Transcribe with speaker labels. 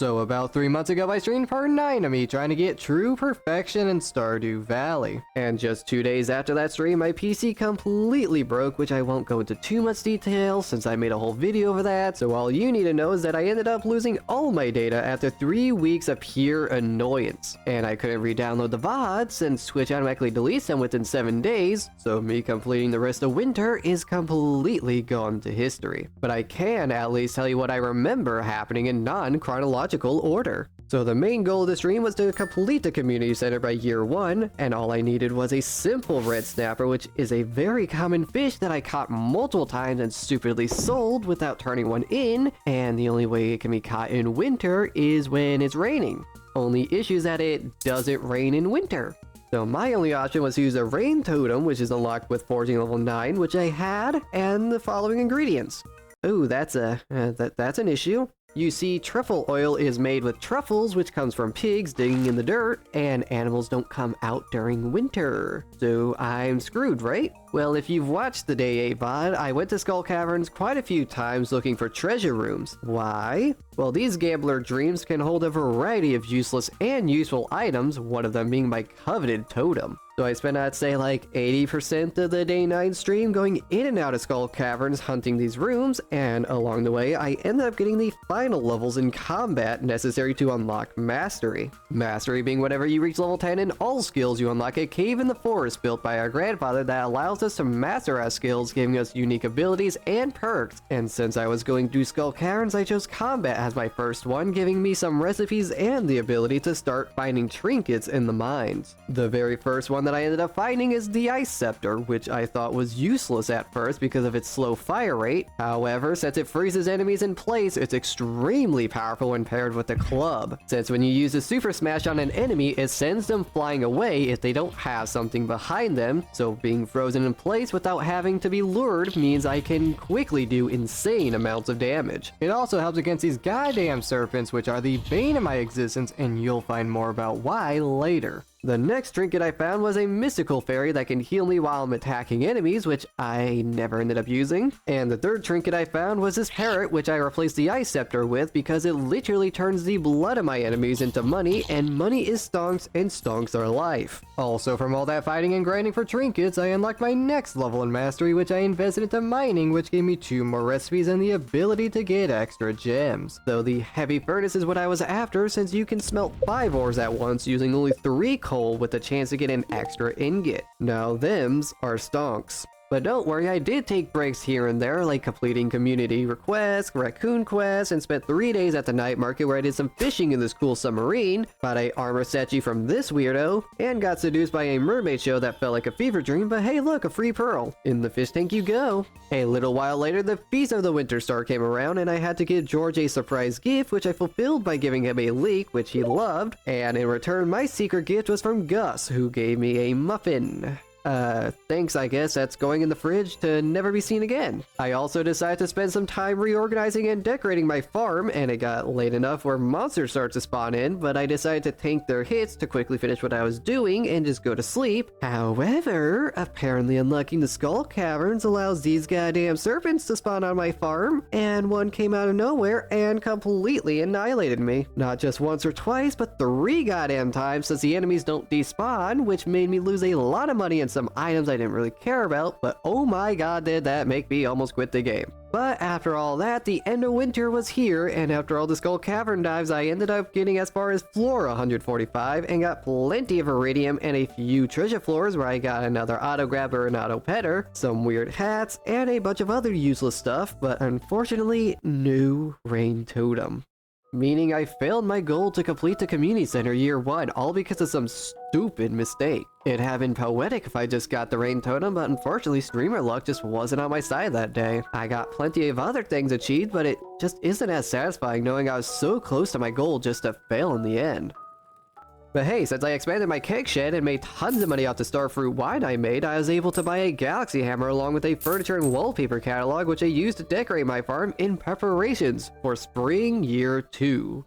Speaker 1: So about 3 months ago I streamed part 9 of me trying to get true perfection in Stardew Valley. And just 2 days after that stream, my PC completely broke, which I won't go into too much detail since I made a whole video over that. So all you need to know is that I ended up losing all my data after 3 weeks of pure annoyance. And I couldn't re-download the VOD since Twitch automatically deletes them within 7 days, so me completing the rest of winter is completely gone to history. But I can at least tell you what I remember happening in non-chronological order. So the main goal of the stream was to complete the community center by year 1, and all I needed was a simple red snapper, which is a very common fish that I caught multiple times and stupidly sold without turning one in, and the only way it can be caught in winter is when it's raining. Only issue is that it doesn't rain in winter. So my only option was to use a rain totem, which is unlocked with forging level 9, which I had, and the following ingredients. Ooh, that's an issue. You see, truffle oil is made with truffles, which comes from pigs digging in the dirt, and animals don't come out during winter. So I'm screwed, right? Well, if you've watched the Day 8 VOD, I went to Skull Caverns quite a few times looking for treasure rooms. Why? Well, these gambler dreams can hold a variety of useless and useful items, one of them being my coveted totem. So I spent, I'd say, like 80% of the Day 9 stream going in and out of Skull Caverns hunting these rooms, and along the way, I ended up getting the final levels in combat necessary to unlock Mastery. Mastery being whenever you reach level 10 in all skills, you unlock a cave in the forest built by our grandfather that allows us to master our skills, giving us unique abilities and perks. And since I was going through Skull Caverns, I chose combat as my first one, giving me some recipes and the ability to start finding trinkets in the mines. The very first one that I ended up finding is the Ice Scepter, which I thought was useless at first because of its slow fire rate. However, since it freezes enemies in place, it's extremely powerful when paired with the club. Since when you use a super smash on an enemy, it sends them flying away if they don't have something behind them, so being frozen in place without having to be lured means I can quickly do insane amounts of damage. It also helps against these goddamn serpents, which are the bane of my existence, and you'll find more about why later. The next trinket I found was a mystical fairy that can heal me while I'm attacking enemies, which I never ended up using. And the third trinket I found was this parrot, which I replaced the Ice Scepter with because it literally turns the blood of my enemies into money, and money is stonks, and stonks are life. Also, from all that fighting and grinding for trinkets, I unlocked my next level in Mastery, which I invested into mining, which gave me 2 more recipes and the ability to get extra gems. So the heavy furnace is what I was after, since you can smelt 5 ores at once using only 3 coal with the chance to get an extra ingot. Now thems are stonks. But don't worry, I did take breaks here and there, like completing community requests, raccoon quests, and spent 3 days at the night market where I did some fishing in this cool submarine, bought a armor statue from this weirdo, and got seduced by a mermaid show that felt like a fever dream, but hey look, a free pearl. In the fish tank you go. A little while later, the Feast of the Winter Star came around, and I had to give George a surprise gift, which I fulfilled by giving him a leek, which he loved, and in return, my secret gift was from Gus, who gave me a muffin. Thanks, I guess. That's going in the fridge to never be seen again. I also decided to spend some time reorganizing and decorating my farm, and it got late enough where monsters start to spawn in, but I decided to tank their hits to quickly finish what I was doing and just go to sleep. However, apparently unlocking the Skull Caverns allows these goddamn serpents to spawn on my farm, and one came out of nowhere and completely annihilated me. Not just once or twice, but 3 goddamn times, since the enemies don't despawn, which made me lose a lot of money and some items I didn't really care about, but oh my god, did that make me almost quit the game. But after all that, the end of winter was here, and after all the Skull Cavern dives, I ended up getting as far as floor 145 and got plenty of iridium and a few treasure floors where I got another auto grabber and auto petter, some weird hats, and a bunch of other useless stuff, but unfortunately, no rain totem. Meaning I failed my goal to complete the community center year 1, all because of some stupid mistake. It'd have been poetic if I just got the rain totem, but unfortunately streamer luck just wasn't on my side that day. I got plenty of other things achieved, but it just isn't as satisfying knowing I was so close to my goal just to fail in the end. But hey, since I expanded my cake shed and made tons of money off the starfruit wine I made, I was able to buy a galaxy hammer along with a furniture and wallpaper catalog, which I used to decorate my farm in preparations for spring year 2.